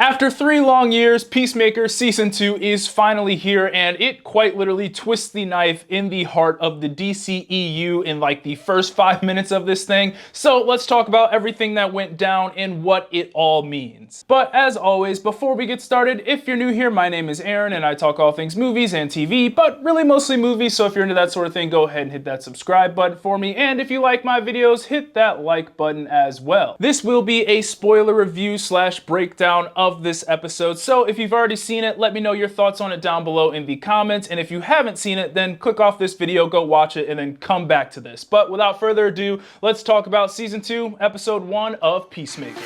After 3 long years, Peacemaker Season 2 is finally here, and it quite literally twists the knife in the heart of the DCEU in like the first 5 minutes of this thing. So let's talk about everything that went down and what it all means. But as always, before we get started, if you're new here, my name is Aaron and I talk all things movies and TV, but really mostly movies, so if you're into that sort of thing, go ahead and hit that subscribe button for me, and if you like my videos, hit that like button as well. This will be a spoiler review / breakdown of this episode, so if you've already seen it, let me know your thoughts on it down below in the comments, and if you haven't seen it, then click off this video, go watch it, and then come back to this. But without further ado, let's talk about Season 2, Episode 1 of Peacemaker.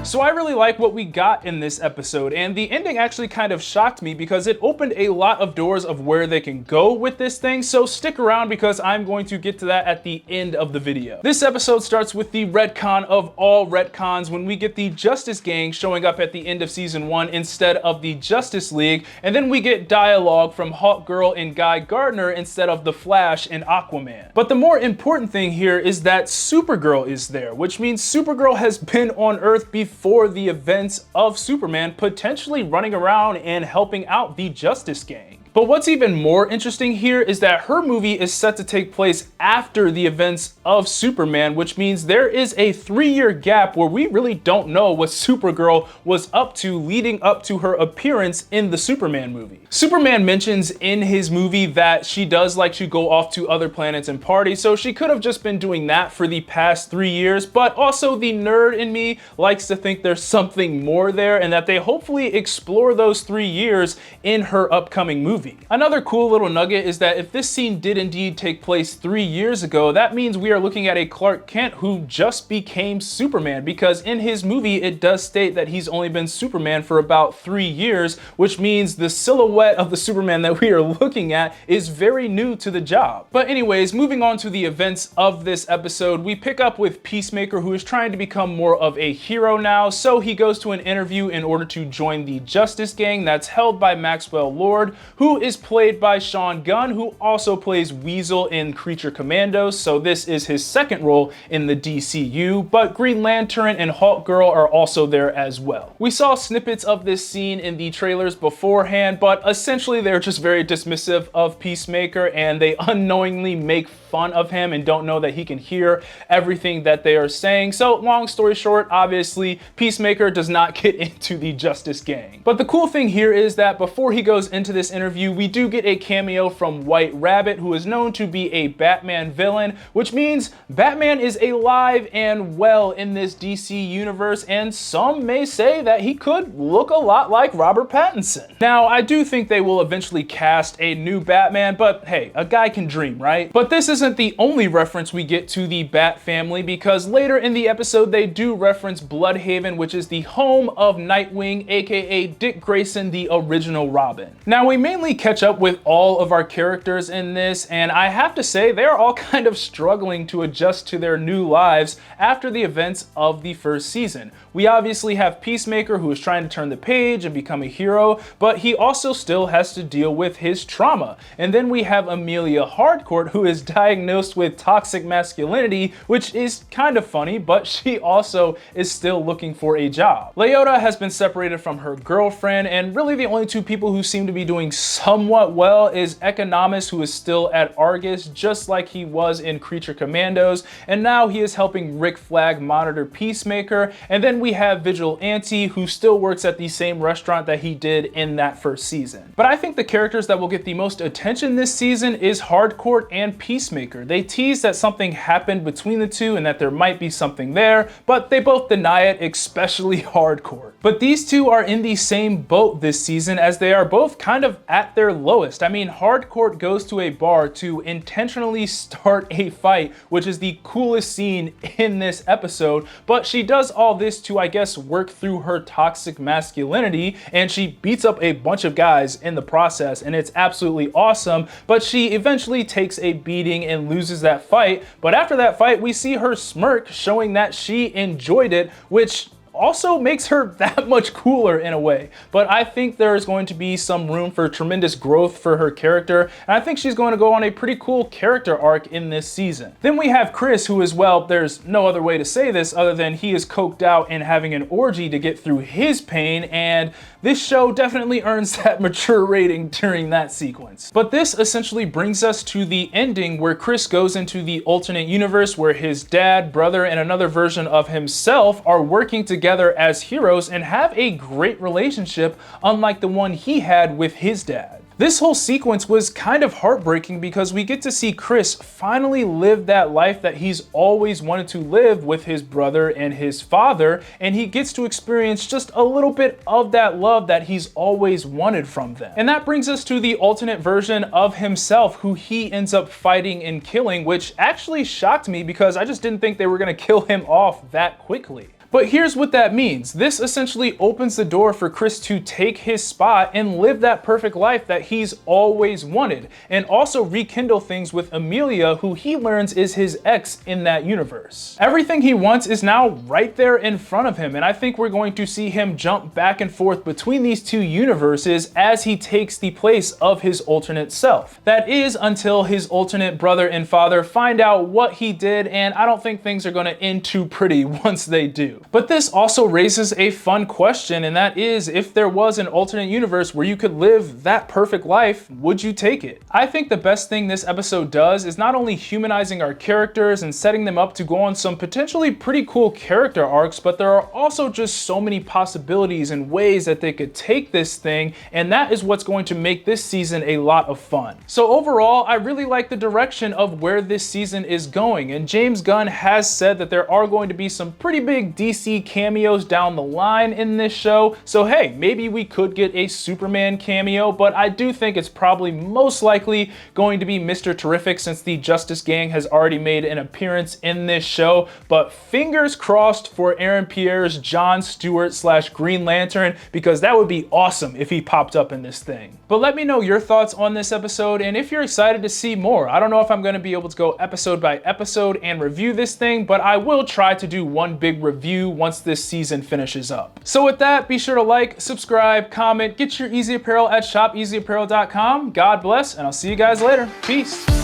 So I really like what we got in this episode, and the ending actually kind of shocked me because it opened a lot of doors of where they can go with this thing, so stick around because I'm going to get to that at the end of the video. This episode starts with the retcon of all retcons when we get the Justice Gang showing up at the end of Season 1 instead of the Justice League, and then we get dialogue from Hawkgirl and Guy Gardner instead of the Flash and Aquaman. But the more important thing here is that Supergirl is there, which means Supergirl has been on Earth before the events of Superman, potentially running around and helping out the Justice Gang. But what's even more interesting here is that her movie is set to take place after the events of Superman, which means there is a 3-year gap where we really don't know what Supergirl was up to leading up to her appearance in the Superman movie. Superman mentions in his movie that she does like to go off to other planets and party, so she could have just been doing that for the past 3 years, but also the nerd in me likes to think there's something more there and that they hopefully explore those 3 years in her upcoming movie. Another cool little nugget is that if this scene did indeed take place 3 years ago, that means we are looking at a Clark Kent who just became Superman, because in his movie it does state that he's only been Superman for about 3 years, which means the silhouette of the Superman that we are looking at is very new to the job. But anyways, moving on to the events of this episode, we pick up with Peacemaker, who is trying to become more of a hero now, so he goes to an interview in order to join the Justice Gang that's held by Maxwell Lord, who is played by John Gunn, who also plays Weasel in Creature Commandos, so this is his second role in the DCU, but Green Lantern and Hawkgirl are also there as well. We saw snippets of this scene in the trailers beforehand, but essentially they're just very dismissive of Peacemaker and they unknowingly make fun of him and don't know that he can hear everything that they are saying. So long story short, obviously Peacemaker does not get into the Justice Gang. But the cool thing here is that before he goes into this interview, we do get a cameo from White Rabbit, who is known to be a Batman villain, which means Batman is alive and well in this DC universe, and some may say that he could look a lot like Robert Pattinson. Now, I do think they will eventually cast a new Batman, but hey, a guy can dream, right? But this isn't the only reference we get to the Bat family, because later in the episode they do reference Bloodhaven, which is the home of Nightwing, aka Dick Grayson, the original Robin. Now, we mainly catch up with all of our characters in this, and I have to say they're all kind of struggling to adjust to their new lives after the events of the first season. We obviously have Peacemaker, who is trying to turn the page and become a hero, but he also still has to deal with his trauma. And then we have Amelia Harcourt, who is diagnosed with toxic masculinity, which is kind of funny, but she also is still looking for a job. Leota has been separated from her girlfriend, and really the only two people who seem to be doing somewhat well is Economist, who is still at Argus, just like he was in Creature Commandos, and now he is helping Rick Flag monitor Peacemaker. And then we have Vigilante, who still works at the same restaurant that he did in that first season. But I think the characters that will get the most attention this season is Harcourt and Peacemaker. They tease that something happened between the two and that there might be something there, but they both deny it, especially Harcourt. But these two are in the same boat this season, as they are both kind of at their lowest. I mean, Harcourt goes to a bar to intentionally start a fight, which is the coolest scene in this episode, but she does all this to, I guess, work through her toxic masculinity, and she beats up a bunch of guys in the process, and it's absolutely awesome. But she eventually takes a beating and loses that fight, but after that fight we see her smirk, showing that she enjoyed it, which also makes her that much cooler in a way. But I think there is going to be some room for tremendous growth for her character, and I think she's going to go on a pretty cool character arc in this season. Then we have Chris, who is, well, there's no other way to say this other than he is coked out and having an orgy to get through his pain, and this show definitely earns that mature rating during that sequence. But this essentially brings us to the ending, where Chris goes into the alternate universe where his dad, brother, and another version of himself are working together as heroes and have a great relationship, unlike the one he had with his dad. This whole sequence was kind of heartbreaking because we get to see Chris finally live that life that he's always wanted to live with his brother and his father, and he gets to experience just a little bit of that love that he's always wanted from them. And that brings us to the alternate version of himself, who he ends up fighting and killing, which actually shocked me because I just didn't think they were gonna kill him off that quickly. But here's what that means. This essentially opens the door for Chris to take his spot and live that perfect life that he's always wanted, and also rekindle things with Amelia, who he learns is his ex in that universe. Everything he wants is now right there in front of him, and I think we're going to see him jump back and forth between these two universes as he takes the place of his alternate self. That is, until his alternate brother and father find out what he did, and I don't think things are going to end too pretty once they do. But this also raises a fun question, and that is, if there was an alternate universe where you could live that perfect life, would you take it? I think the best thing this episode does is not only humanizing our characters and setting them up to go on some potentially pretty cool character arcs, but there are also just so many possibilities and ways that they could take this thing, and that is what's going to make this season a lot of fun. So overall, I really like the direction of where this season is going, and James Gunn has said that there are going to be some pretty big DC cameos down the line in this show, so hey, maybe we could get a Superman cameo, but I do think it's probably most likely going to be Mr. Terrific, since the Justice Gang has already made an appearance in this show. But fingers crossed for Aaron Pierre's John Stewart / Green Lantern, because that would be awesome if he popped up in this thing. But let me know your thoughts on this episode, and if you're excited to see more. I don't know if I'm going to be able to go episode by episode and review this thing, but I will try to do one big review once this season finishes up. So with that, be sure to like, subscribe, comment, get your Eazy Apparel at shopeasyapparel.com. God bless, and I'll see you guys later. Peace.